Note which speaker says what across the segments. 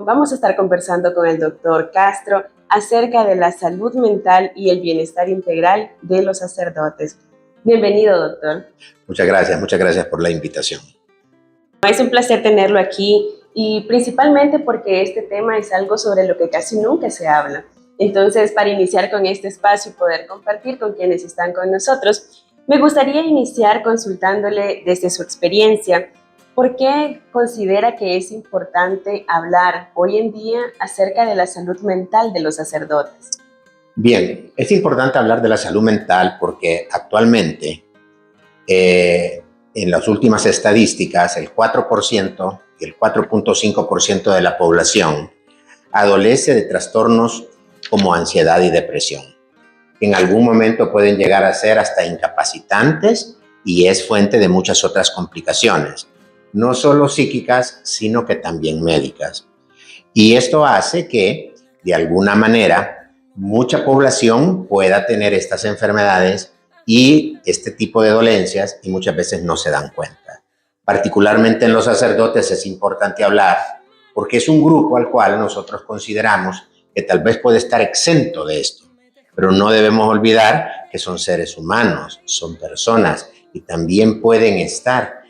Speaker 1: vamos a estar conversando con el doctor Castro acerca de la salud mental y el bienestar integral de los sacerdotes. Bienvenido, doctor.
Speaker 2: Muchas gracias por la invitación.
Speaker 1: Es un placer tenerlo aquí y principalmente porque este tema es algo sobre lo que casi nunca se habla. Entonces, para iniciar con este espacio y poder compartir con quienes están con nosotros, me gustaría iniciar consultándole desde su experiencia, ¿por qué considera que es importante hablar hoy en día acerca de la salud mental de los sacerdotes?
Speaker 2: Bien, es importante hablar de la salud mental porque actualmente, en las últimas estadísticas, el 4% y el 4.5% de la población adolece de trastornos como ansiedad y depresión. En algún momento pueden llegar a ser hasta incapacitantes y es fuente de muchas otras complicaciones, no solo psíquicas, sino que también médicas. Y esto hace que, de alguna manera, mucha población pueda tener estas enfermedades y este tipo de dolencias y muchas veces no se dan cuenta. Particularmente en los sacerdotes es importante hablar porque es un grupo al cual nosotros consideramos que tal vez puede estar exento de esto. Pero no debemos olvidar que son seres humanos, son personas y también pueden estar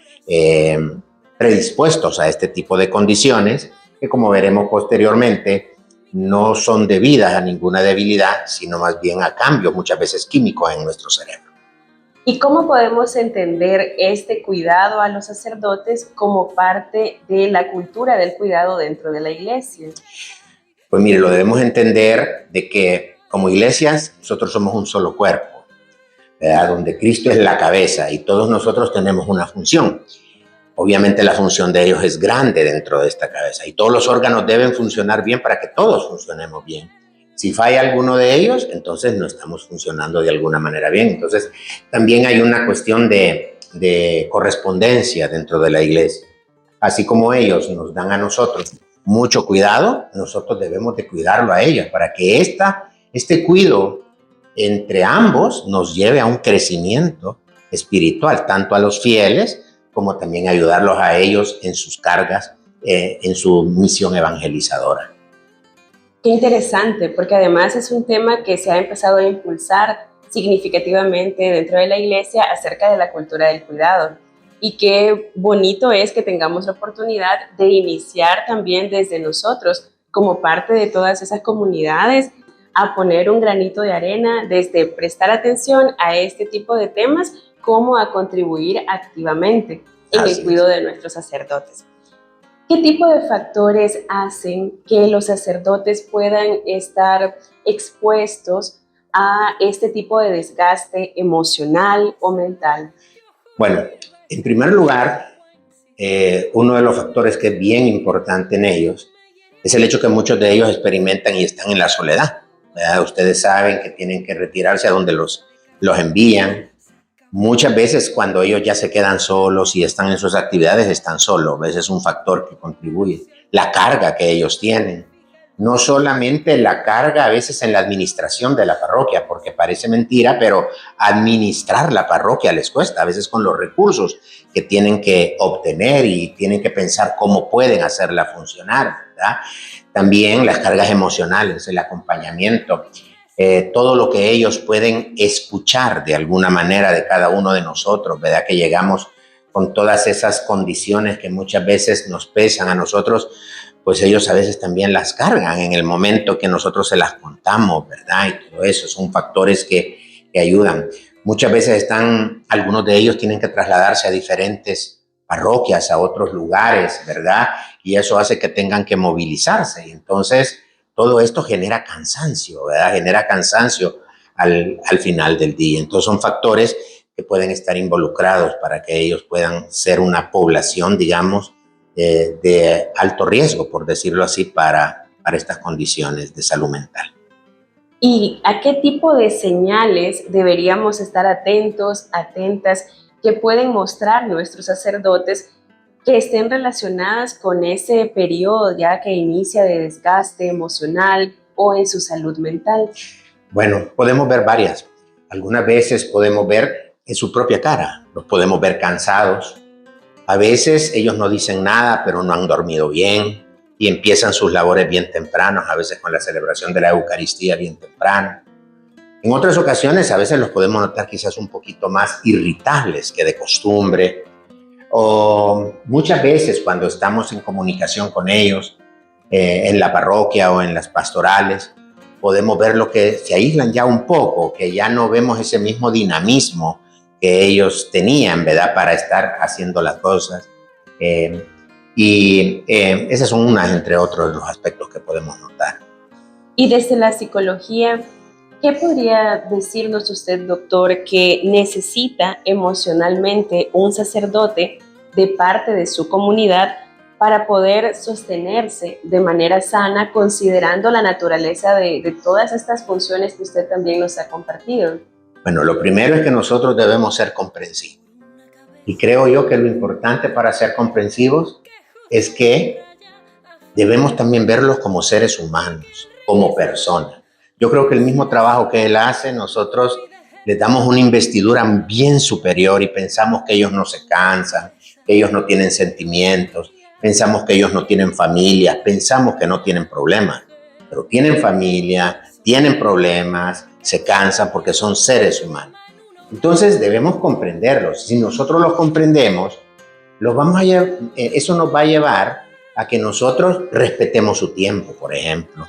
Speaker 2: predispuestos a este tipo de condiciones que, como veremos posteriormente, no son debidas a ninguna debilidad, sino más bien a cambios muchas veces químicos en nuestro cerebro.
Speaker 1: ¿Y cómo podemos entender este cuidado a los sacerdotes como parte de la cultura del cuidado dentro de la iglesia?
Speaker 2: Pues mire, lo debemos entender de que como iglesias nosotros somos un solo cuerpo, ¿verdad? Donde Cristo es la cabeza y todos nosotros tenemos una función. Obviamente la función de ellos es grande dentro de esta cabeza y todos los órganos deben funcionar bien para que todos funcionemos bien. Si falla alguno de ellos, entonces no estamos funcionando de alguna manera bien. Entonces también hay una cuestión de correspondencia dentro de la iglesia. Así como ellos nos dan a nosotros mucho cuidado, nosotros debemos de cuidarlo a ellos para que este cuidado entre ambos nos lleve a un crecimiento espiritual, tanto a los fieles como también ayudarlos a ellos en sus cargas, en su misión evangelizadora.
Speaker 1: Qué interesante, porque además es un tema que se ha empezado a impulsar significativamente dentro de la iglesia acerca de la cultura del cuidado. Y qué bonito es que tengamos la oportunidad de iniciar también desde nosotros, como parte de todas esas comunidades, a poner un granito de arena desde prestar atención a este tipo de temas, como a contribuir activamente en el cuidado de nuestros sacerdotes. ¿Qué tipo de factores hacen que los sacerdotes puedan estar expuestos a este tipo de desgaste emocional o mental?
Speaker 2: Bueno, en primer lugar, uno de los factores que es bien importante en ellos es el hecho que muchos de ellos experimentan y están en la soledad, ¿verdad? Ustedes saben que tienen que retirarse a donde los envían. Muchas veces cuando ellos ya se quedan solos y están en sus actividades, están solos. Ese es un factor que contribuye. La carga que ellos tienen. No solamente la carga a veces en la administración de la parroquia, porque parece mentira, pero administrar la parroquia les cuesta, a veces con los recursos que tienen que obtener y tienen que pensar cómo pueden hacerla funcionar, ¿verdad? También las cargas emocionales, el acompañamiento, todo lo que ellos pueden escuchar de alguna manera de cada uno de nosotros, ¿verdad? Que llegamos con todas esas condiciones que muchas veces nos pesan a nosotros, pues ellos a veces también las cargan en el momento que nosotros se las contamos, ¿verdad? Y todo eso son factores que ayudan. Muchas veces algunos de ellos tienen que trasladarse a diferentes parroquias, a otros lugares, ¿verdad? Y eso hace que tengan que movilizarse. Y entonces, todo esto genera cansancio, ¿verdad? Genera cansancio al final del día. Entonces, son factores que pueden estar involucrados para que ellos puedan ser una población, digamos, de alto riesgo, por decirlo así, para estas condiciones de salud mental.
Speaker 1: ¿Y a qué tipo de señales deberíamos estar atentos, atentas, que pueden mostrar nuestros sacerdotes que estén relacionadas con ese periodo ya que inicia de desgaste emocional o en su salud mental?
Speaker 2: Bueno, podemos ver varias. Algunas veces podemos ver en su propia cara, los podemos ver cansados. A veces ellos no dicen nada, pero no han dormido bien. y empiezan sus labores bien tempranos, a veces con la celebración de la Eucaristía bien temprano. En otras ocasiones a veces los podemos notar quizás un poquito más irritables que de costumbre, o muchas veces cuando estamos en comunicación con ellos en la parroquia o en las pastorales, podemos ver lo que se aíslan ya un poco, que ya no vemos ese mismo dinamismo que ellos tenían, ¿verdad?, para estar haciendo las cosas. Esas son unas, entre otros, de los aspectos que podemos notar.
Speaker 1: Y desde la psicología, ¿qué podría decirnos usted, doctor, que necesita emocionalmente un sacerdote de parte de su comunidad para poder sostenerse de manera sana, considerando la naturaleza de todas estas funciones que usted también nos ha compartido?
Speaker 2: Bueno, lo primero es que nosotros debemos ser comprensivos. Y creo yo que lo importante para ser comprensivos es que debemos también verlos como seres humanos, como personas. Yo creo que el mismo trabajo que él hace, nosotros les damos una investidura bien superior y pensamos que ellos no se cansan, que ellos no tienen sentimientos, pensamos que ellos no tienen familia, pensamos que no tienen problemas, pero tienen familia, tienen problemas, se cansan porque son seres humanos. Entonces debemos comprenderlos. Si nosotros los comprendemos, eso nos va a llevar a que nosotros respetemos su tiempo, por ejemplo.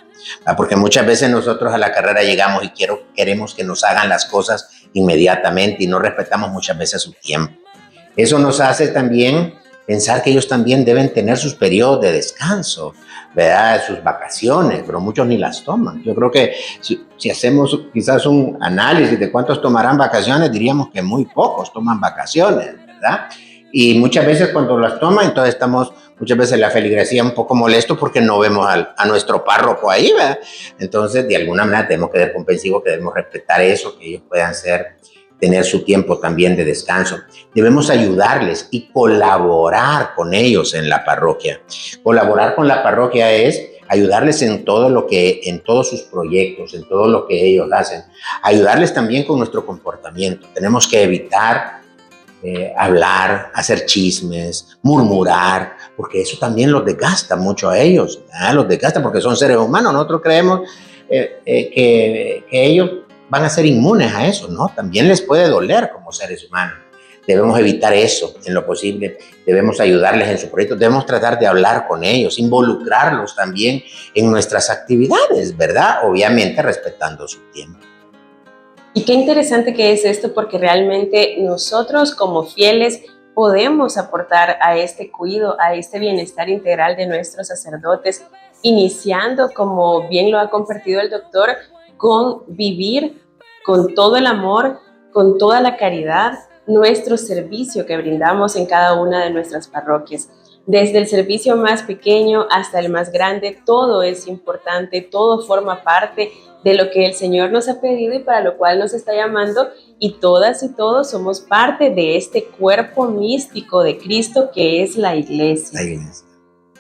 Speaker 2: Porque muchas veces nosotros a la carrera llegamos y queremos que nos hagan las cosas inmediatamente y no respetamos muchas veces su tiempo. Eso nos hace también pensar que ellos también deben tener sus periodos de descanso, ¿verdad?, sus vacaciones, pero muchos ni las toman. Yo creo que si hacemos quizás un análisis de cuántos tomarán vacaciones, diríamos que muy pocos toman vacaciones, ¿verdad? Y muchas veces cuando las toman, entonces estamos muchas veces la feligresía un poco molesto porque no vemos a nuestro párroco ahí, ¿verdad? Entonces, de alguna manera tenemos que ser comprensivos, que debemos respetar eso, que ellos puedan tener su tiempo también de descanso. Debemos ayudarles y colaborar con ellos en la parroquia. Colaborar con la parroquia es ayudarles en todos sus proyectos, en todo lo que ellos hacen. Ayudarles también con nuestro comportamiento. Tenemos que evitar hablar, hacer chismes, murmurar, porque eso también los desgasta mucho a ellos, ¿eh? Los desgasta porque son seres humanos. Nosotros creemos que ellos van a ser inmunes a eso, ¿no? También les puede doler como seres humanos. Debemos evitar eso en lo posible, debemos ayudarles en su proyecto, debemos tratar de hablar con ellos, involucrarlos también en nuestras actividades, ¿verdad? Obviamente respetando su tiempo.
Speaker 1: Y qué interesante que es esto, porque realmente nosotros como fieles podemos aportar a este cuidado, a este bienestar integral de nuestros sacerdotes, iniciando, como bien lo ha compartido el doctor, con vivir con todo el amor, con toda la caridad, nuestro servicio que brindamos en cada una de nuestras parroquias. Desde el servicio más pequeño hasta el más grande, todo es importante, todo forma parte de lo que el Señor nos ha pedido y para lo cual nos está llamando, y todas y todos somos parte de este cuerpo místico de Cristo que es la Iglesia.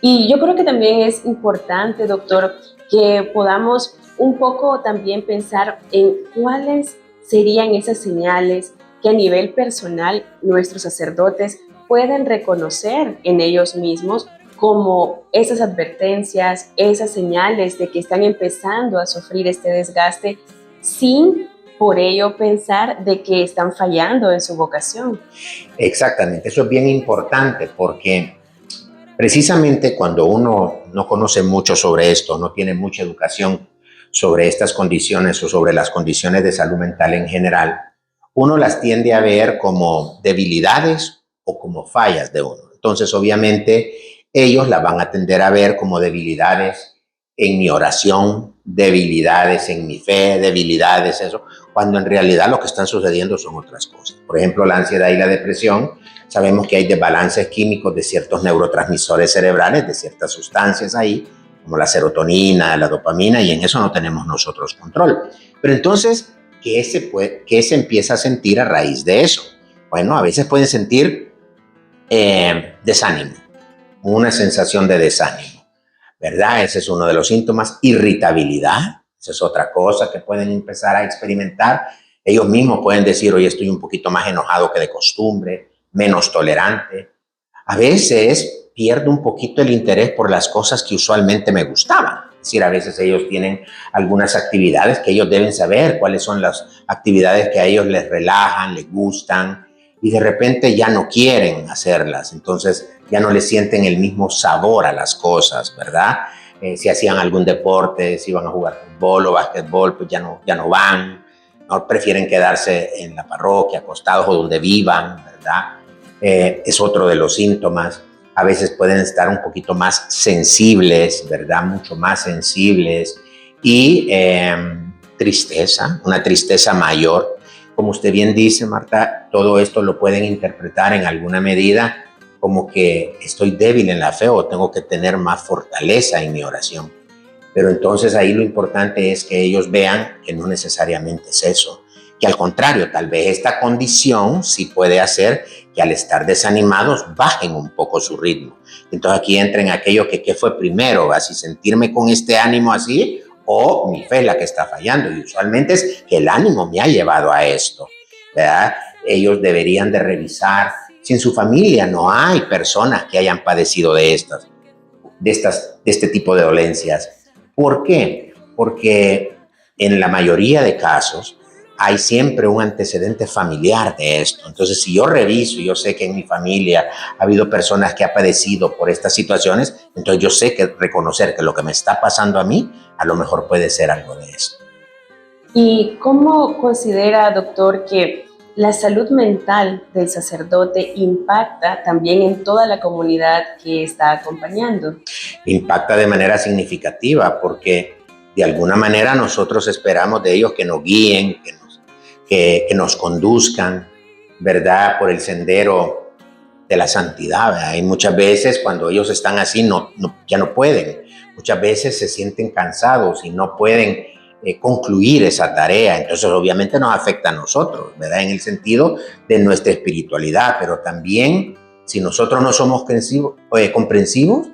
Speaker 1: Y yo creo que también es importante, doctor, que podamos un poco también pensar en cuáles serían esas señales que a nivel personal nuestros sacerdotes pueden reconocer en ellos mismos como esas advertencias, esas señales de que están empezando a sufrir este desgaste, sin por ello pensar de que están fallando en su vocación.
Speaker 2: Exactamente, eso es bien importante porque precisamente cuando uno no conoce mucho sobre esto, no tiene mucha educación sobre estas condiciones o sobre las condiciones de salud mental en general, uno las tiende a ver como debilidades o como fallas de uno. Entonces, obviamente, ellos las van a tender a ver como debilidades en mi oración, debilidades en mi fe, debilidades eso, cuando en realidad lo que están sucediendo son otras cosas. Por ejemplo, la ansiedad y la depresión, sabemos que hay desbalances químicos de ciertos neurotransmisores cerebrales, de ciertas sustancias ahí, como la serotonina, la dopamina, y en eso no tenemos nosotros control. Pero entonces, ¿qué se empieza a sentir a raíz de eso? Bueno, a veces pueden sentir desánimo, una sensación de desánimo, ¿verdad? Ese es uno de los síntomas. Irritabilidad, esa es otra cosa que pueden empezar a experimentar. Ellos mismos pueden decir, hoy estoy un poquito más enojado que de costumbre, menos tolerante. A veces pierdo un poquito el interés por las cosas que usualmente me gustaban. Es decir, a veces ellos tienen algunas actividades que ellos deben saber cuáles son las actividades que a ellos les relajan, les gustan, y de repente ya no quieren hacerlas, entonces ya no les sienten el mismo sabor a las cosas, ¿verdad? Si hacían algún deporte, si iban a jugar fútbol o básquetbol, pues ya no van, ¿no? Prefieren quedarse en la parroquia, acostados o donde vivan, ¿verdad? Es otro de los síntomas. A veces pueden estar un poquito más sensibles, ¿verdad? Mucho más sensibles. Y tristeza, una tristeza mayor. Como usted bien dice, Marta, todo esto lo pueden interpretar en alguna medida como que estoy débil en la fe o tengo que tener más fortaleza en mi oración. Pero entonces ahí lo importante es que ellos vean que no necesariamente es eso, que al contrario, tal vez esta condición sí puede hacer que al estar desanimados bajen un poco su ritmo. Entonces aquí entra en aquello que qué fue primero, ¿va? Si sentirme con este ánimo así o mi fe es la que está fallando. Y usualmente es que el ánimo me ha llevado a esto, ¿verdad? Ellos deberían de revisar si en su familia no hay personas que hayan padecido de este tipo de dolencias. ¿Por qué? Porque en la mayoría de casos hay siempre un antecedente familiar de esto. Entonces, si yo reviso y yo sé que en mi familia ha habido personas que han padecido por estas situaciones, entonces yo sé que reconocer que lo que me está pasando a mí, a lo mejor puede ser algo de esto.
Speaker 1: ¿Y cómo considera, doctor, que la salud mental del sacerdote impacta también en toda la comunidad que está acompañando?
Speaker 2: Impacta de manera significativa porque de alguna manera nosotros esperamos de ellos que nos guíen, que nos conduzcan, ¿verdad? Por el sendero de la santidad, ¿verdad? Y muchas veces cuando ellos están así ya no pueden. Muchas veces se sienten cansados y no pueden concluir esa tarea. Entonces obviamente nos afecta a nosotros, ¿verdad? En el sentido de nuestra espiritualidad, pero también si nosotros no somos comprensivos,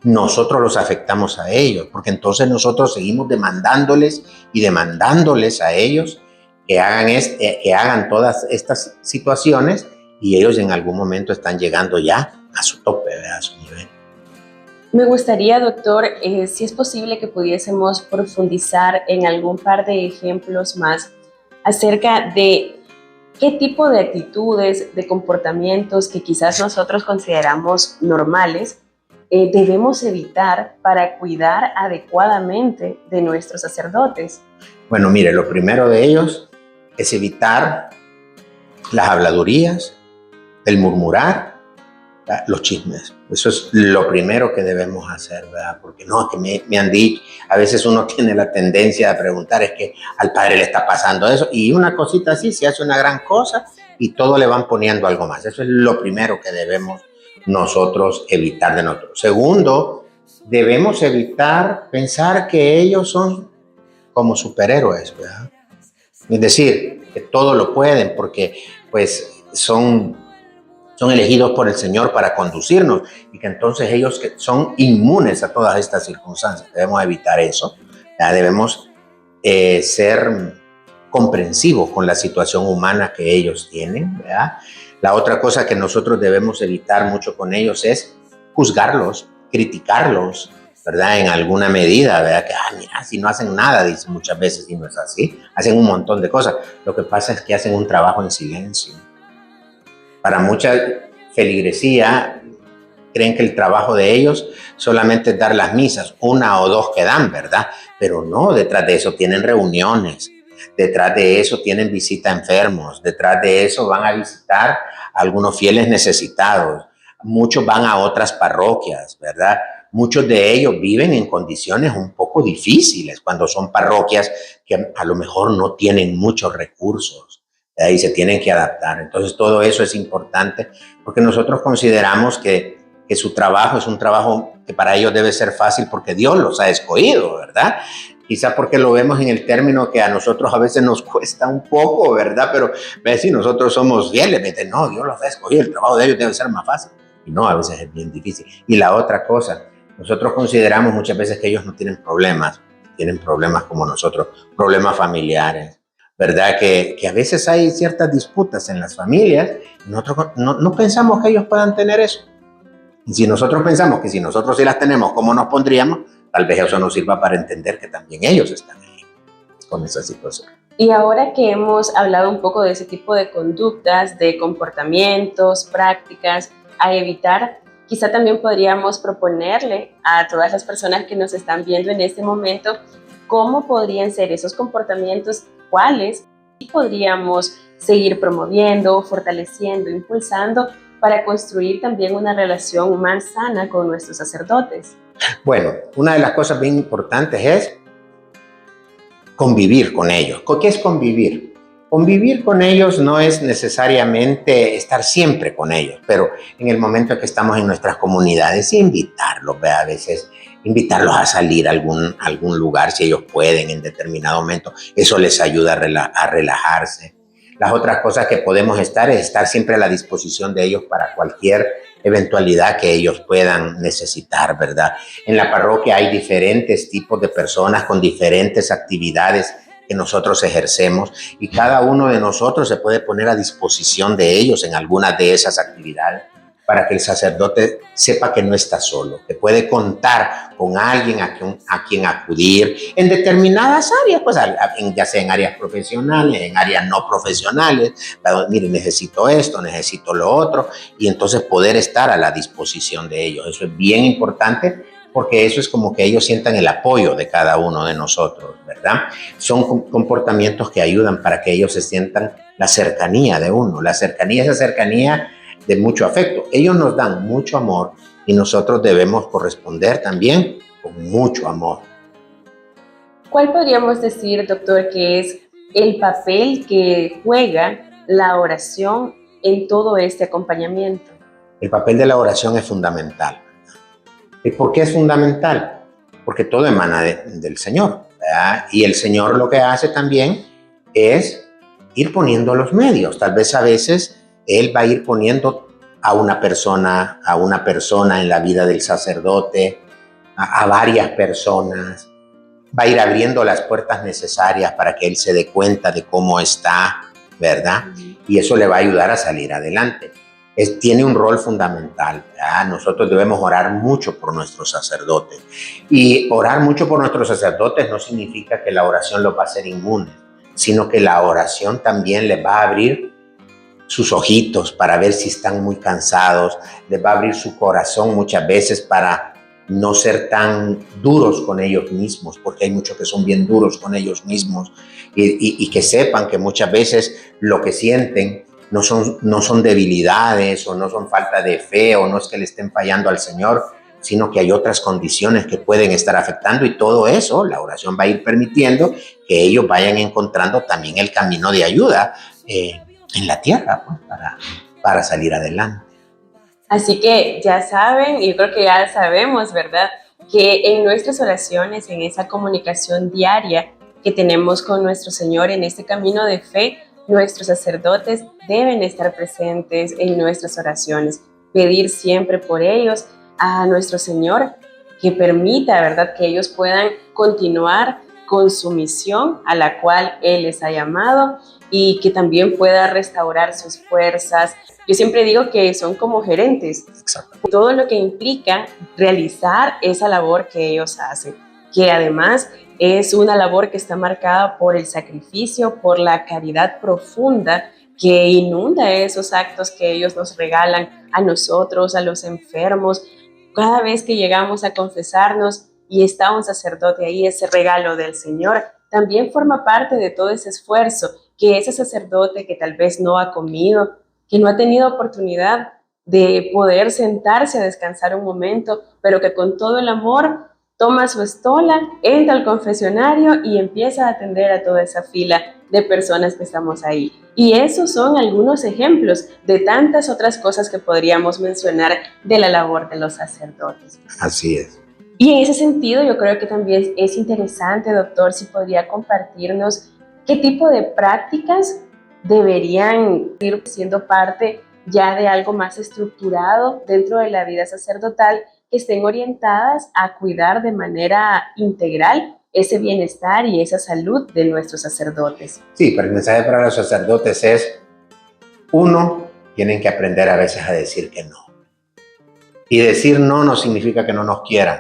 Speaker 2: nosotros los afectamos a ellos, porque entonces nosotros seguimos demandándoles y demandándoles a ellos que hagan todas estas situaciones y ellos en algún momento están llegando ya a su tope, ¿verdad? A su nivel.
Speaker 1: Me gustaría, doctor, si es posible que pudiésemos profundizar en algún par de ejemplos más acerca de qué tipo de actitudes, de comportamientos que quizás nosotros consideramos normales, debemos evitar para cuidar adecuadamente de nuestros sacerdotes.
Speaker 2: Bueno, mire, lo primero de ellos es evitar las habladurías, el murmurar, los chismes. Eso es lo primero que debemos hacer, ¿verdad? Porque no, que me han dicho, a veces uno tiene la tendencia de preguntar, es que al padre le está pasando eso, y una cosita así se hace una gran cosa y todo le van poniendo algo más. Eso es lo primero que debemos nosotros evitar de nosotros. Segundo, debemos evitar pensar que ellos son como superhéroes, ¿verdad? Es decir, que todo lo pueden porque pues son elegidos por el Señor para conducirnos y que entonces ellos que son inmunes a todas estas circunstancias. Debemos evitar eso. ¿Ya? Debemos ser comprensivos con la situación humana que ellos tienen, ¿verdad? La otra cosa que nosotros debemos evitar mucho con ellos es juzgarlos, criticarlos, ¿verdad? En alguna medida, ¿verdad? Que, mira, si no hacen nada, dicen muchas veces, y no es así. Hacen un montón de cosas. Lo que pasa es que hacen un trabajo en silencio. Para mucha feligresía, creen que el trabajo de ellos solamente es dar las misas, una o dos que dan, ¿verdad? Pero no, detrás de eso tienen reuniones, detrás de eso tienen visita a enfermos, detrás de eso van a visitar a algunos fieles necesitados, muchos van a otras parroquias, ¿verdad? Muchos de ellos viven en condiciones un poco difíciles cuando son parroquias que a lo mejor no tienen muchos recursos. Y se tienen que adaptar. Entonces todo eso es importante porque nosotros consideramos que su trabajo es un trabajo que para ellos debe ser fácil porque Dios los ha escogido, ¿verdad? Quizá porque lo vemos en el término que a nosotros a veces nos cuesta un poco, ¿verdad? Pero si nosotros somos fieles, no, Dios los ha escogido, el trabajo de ellos debe ser más fácil. Y no, a veces es bien difícil. Y la otra cosa, nosotros consideramos muchas veces que ellos no tienen problemas como nosotros, problemas familiares, ¿verdad? Que a veces hay ciertas disputas en las familias y nosotros no pensamos que ellos puedan tener eso. Y si nosotros pensamos que si nosotros sí las tenemos, ¿cómo nos pondríamos? Tal vez eso nos sirva para entender que también ellos están ahí con esa situación.
Speaker 1: Y ahora que hemos hablado un poco de ese tipo de conductas, de comportamientos, prácticas a evitar, quizá también podríamos proponerle a todas las personas que nos están viendo en este momento cómo podrían ser esos comportamientos, cuáles podríamos seguir promoviendo, fortaleciendo, impulsando para construir también una relación más sana con nuestros sacerdotes.
Speaker 2: Bueno, una de las cosas bien importantes es convivir con ellos. ¿Qué es convivir? Convivir con ellos no es necesariamente estar siempre con ellos, pero en el momento que estamos en nuestras comunidades, invitarlos, ¿ve? A veces invitarlos a salir a algún lugar si ellos pueden en determinado momento. Eso les ayuda a relajarse. Las otras cosas que podemos estar es estar siempre a la disposición de ellos para cualquier eventualidad que ellos puedan necesitar, ¿verdad? En la parroquia hay diferentes tipos de personas con diferentes actividades que nosotros ejercemos y cada uno de nosotros se puede poner a disposición de ellos en algunas de esas actividades para que el sacerdote sepa que no está solo, que puede contar con alguien a quien acudir en determinadas áreas, pues ya sea en áreas profesionales, en áreas no profesionales. Mire, necesito esto, necesito lo otro, y entonces poder estar a la disposición de ellos. Eso es bien importante porque eso es como que ellos sientan el apoyo de cada uno de nosotros, ¿verdad? Son comportamientos que ayudan para que ellos se sientan la cercanía de uno, esa cercanía de mucho afecto. Ellos nos dan mucho amor y nosotros debemos corresponder también con mucho amor.
Speaker 1: ¿Cuál podríamos decir, doctor, que es el papel que juega la oración en todo este acompañamiento?
Speaker 2: El papel de la oración es fundamental. ¿Y por qué es fundamental? Porque todo emana del Señor, ¿verdad? Y el Señor lo que hace también es ir poniendo los medios. Tal vez a veces Él va a ir poniendo a una persona en la vida del sacerdote, a varias personas. Va a ir abriendo las puertas necesarias para que Él se dé cuenta de cómo está, ¿verdad? Y eso le va a ayudar a salir adelante. Tiene un rol fundamental, ¿verdad? Nosotros debemos orar mucho por nuestros sacerdotes. Y orar mucho por nuestros sacerdotes no significa que la oración los va a hacer inmunes, sino que la oración también les va a abrir sus ojitos para ver si están muy cansados, les va a abrir su corazón muchas veces para no ser tan duros con ellos mismos, porque hay muchos que son bien duros con ellos mismos, y que sepan que muchas veces lo que sienten no son debilidades o no son falta de fe o no es que le estén fallando al Señor, sino que hay otras condiciones que pueden estar afectando, y todo eso la oración va a ir permitiendo que ellos vayan encontrando también el camino de ayuda en la tierra, pues, para salir adelante.
Speaker 1: Así que ya saben, yo creo que ya sabemos, ¿verdad? Que en nuestras oraciones, en esa comunicación diaria que tenemos con nuestro Señor en este camino de fe, nuestros sacerdotes deben estar presentes en nuestras oraciones, pedir siempre por ellos a nuestro Señor que permita, ¿verdad?, que ellos puedan continuar con su misión a la cual Él les ha llamado y que también pueda restaurar sus fuerzas. Yo siempre digo que son como gerentes.
Speaker 2: Exacto.
Speaker 1: Todo lo que implica realizar esa labor que ellos hacen, que además es una labor que está marcada por el sacrificio, por la caridad profunda que inunda esos actos que ellos nos regalan a nosotros, a los enfermos. Cada vez que llegamos a confesarnos y está un sacerdote ahí, ese regalo del Señor también forma parte de todo ese esfuerzo que ese sacerdote que tal vez no ha comido, que no ha tenido oportunidad de poder sentarse a descansar un momento, pero que con todo el amor toma su estola, entra al confesionario y empieza a atender a toda esa fila de personas que estamos ahí. Y esos son algunos ejemplos de tantas otras cosas que podríamos mencionar de la labor de los sacerdotes.
Speaker 2: Así es.
Speaker 1: Y en ese sentido, yo creo que también es interesante, doctor, si podría compartirnos qué tipo de prácticas deberían ir siendo parte ya de algo más estructurado dentro de la vida sacerdotal, que estén orientadas a cuidar de manera integral ese bienestar y esa salud de nuestros sacerdotes.
Speaker 2: Sí, pero el mensaje para los sacerdotes es, uno, tienen que aprender a veces a decir que no. Y decir no no significa que no nos quieran,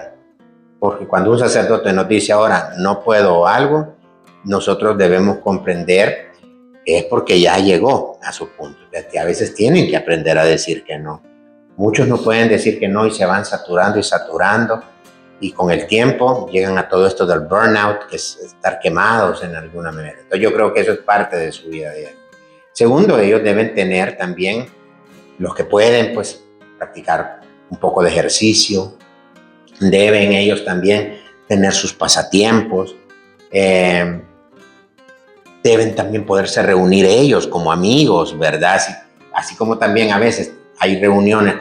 Speaker 2: porque cuando un sacerdote nos dice ahora no puedo algo, nosotros debemos comprender que es porque ya llegó a su punto, que a veces tienen que aprender a decir que no. Muchos no pueden decir que no y se van saturando y saturando, y con el tiempo llegan a todo esto del burnout, que es estar quemados en alguna manera. Entonces yo creo que eso es parte de su vida diaria. Segundo, ellos deben tener también, los que pueden, pues practicar un poco de ejercicio, deben ellos también tener sus pasatiempos, deben también poderse reunir ellos como amigos, ¿verdad? Así como también a veces hay reuniones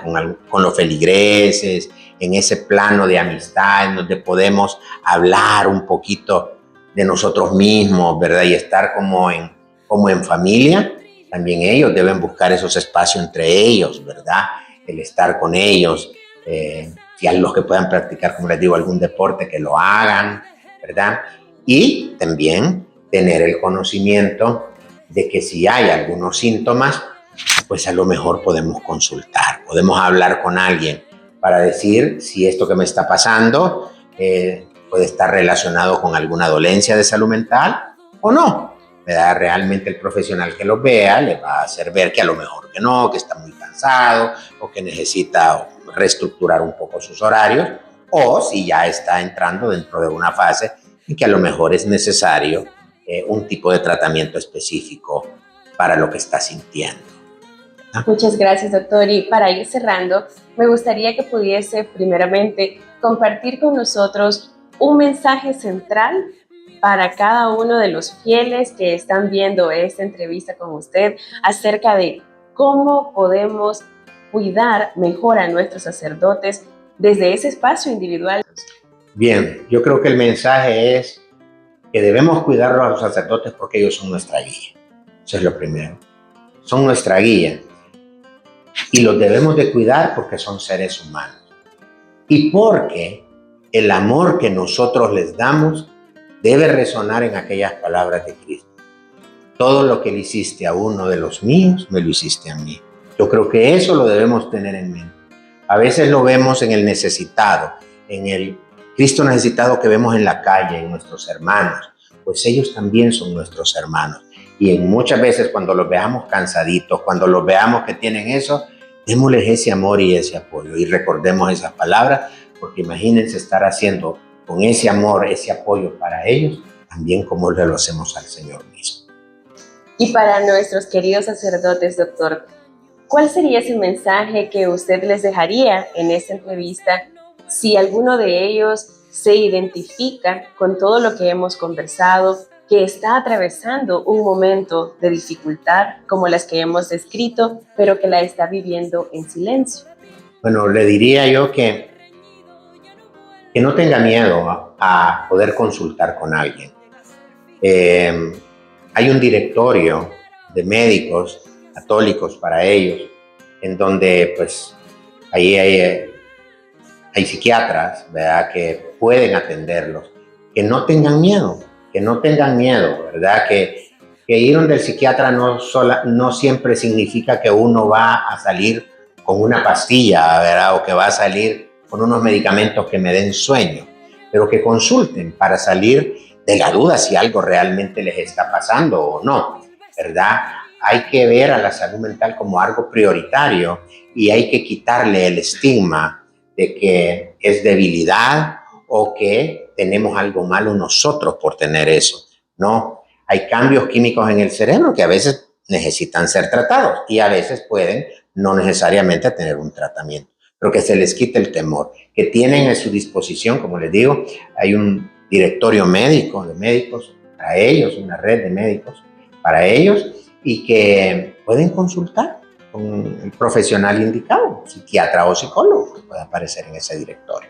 Speaker 2: con los feligreses, en ese plano de amistad, en donde podemos hablar un poquito de nosotros mismos, ¿verdad? Y estar como en familia, también ellos deben buscar esos espacios entre ellos, ¿verdad? El estar con ellos, si hay los que puedan practicar, como les digo, algún deporte, que lo hagan, ¿verdad? Y también tener el conocimiento de que si hay algunos síntomas, pues a lo mejor podemos consultar, podemos hablar con alguien para decir si esto que me está pasando puede estar relacionado con alguna dolencia de salud mental o no. ¿Verdad? Realmente el profesional que lo vea le va a hacer ver que a lo mejor que no, que está muy cansado o que necesita reestructurar un poco sus horarios, o si ya está entrando dentro de una fase en que a lo mejor es necesario un tipo de tratamiento específico para lo que está sintiendo.
Speaker 1: ¿Ah? Muchas gracias, doctor. Y para ir cerrando, me gustaría que pudiese primeramente compartir con nosotros un mensaje central para cada uno de los fieles que están viendo esta entrevista con usted acerca de cómo podemos cuidar mejor a nuestros sacerdotes desde ese espacio individual.
Speaker 2: Bien, yo creo que el mensaje es que debemos cuidar a los sacerdotes porque ellos son nuestra guía. Eso es lo primero. Son nuestra guía. Y los debemos de cuidar porque son seres humanos. Y porque el amor que nosotros les damos debe resonar en aquellas palabras de Cristo. Todo lo que le hiciste a uno de los míos, me lo hiciste a mí. Yo creo que eso lo debemos tener en mente. A veces lo vemos en el necesitado, en el Cristo necesitado que vemos en la calle, en nuestros hermanos. Pues ellos también son nuestros hermanos. Y muchas veces cuando los veamos cansaditos, cuando los veamos que tienen eso, démosles ese amor y ese apoyo. Y recordemos esas palabras, porque imagínense estar haciendo con ese amor, ese apoyo para ellos, también como lo hacemos al Señor mismo.
Speaker 1: Y para nuestros queridos sacerdotes, doctor, ¿cuál sería ese mensaje que usted les dejaría en esta entrevista si alguno de ellos se identifica con todo lo que hemos conversado, que está atravesando un momento de dificultad como las que hemos descrito, pero que la está viviendo en silencio?
Speaker 2: Bueno, le diría yo que no tenga miedo a poder consultar con alguien. Hay un directorio de médicos católicos para ellos, en donde pues ahí hay psiquiatras, ¿verdad?, que pueden atenderlos. Que no tengan miedo, ¿verdad? Que ir donde el psiquiatra no siempre significa que uno va a salir con una pastilla, ¿verdad?, o que va a salir con unos medicamentos que me den sueño, pero que consulten para salir de la duda si algo realmente les está pasando o no, ¿verdad? Hay que ver a la salud mental como algo prioritario y hay que quitarle el estigma de que es debilidad o que tenemos algo malo nosotros por tener eso. No, hay cambios químicos en el cerebro que a veces necesitan ser tratados y a veces pueden no necesariamente tener un tratamiento, pero que se les quite el temor, que tienen a su disposición, como les digo, hay un directorio médico de médicos para ellos, una red de médicos para ellos, y que pueden consultar con el profesional indicado, psiquiatra o psicólogo, que pueda aparecer en ese directorio.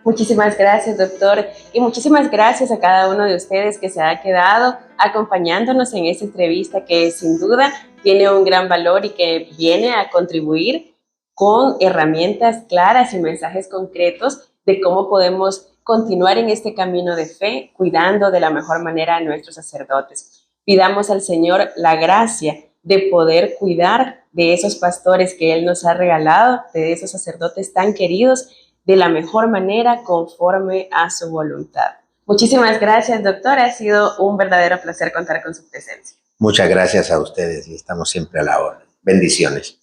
Speaker 1: Muchísimas gracias, doctor, y muchísimas gracias a cada uno de ustedes que se ha quedado acompañándonos en esta entrevista que sin duda tiene un gran valor y que viene a contribuir con herramientas claras y mensajes concretos de cómo podemos continuar en este camino de fe, cuidando de la mejor manera a nuestros sacerdotes. Pidamos al Señor la gracia de poder cuidar de esos pastores que Él nos ha regalado, de esos sacerdotes tan queridos, de la mejor manera, conforme a su voluntad. Muchísimas gracias, doctora. Ha sido un verdadero placer contar con su presencia.
Speaker 2: Muchas gracias a ustedes y estamos siempre a la orden. Bendiciones.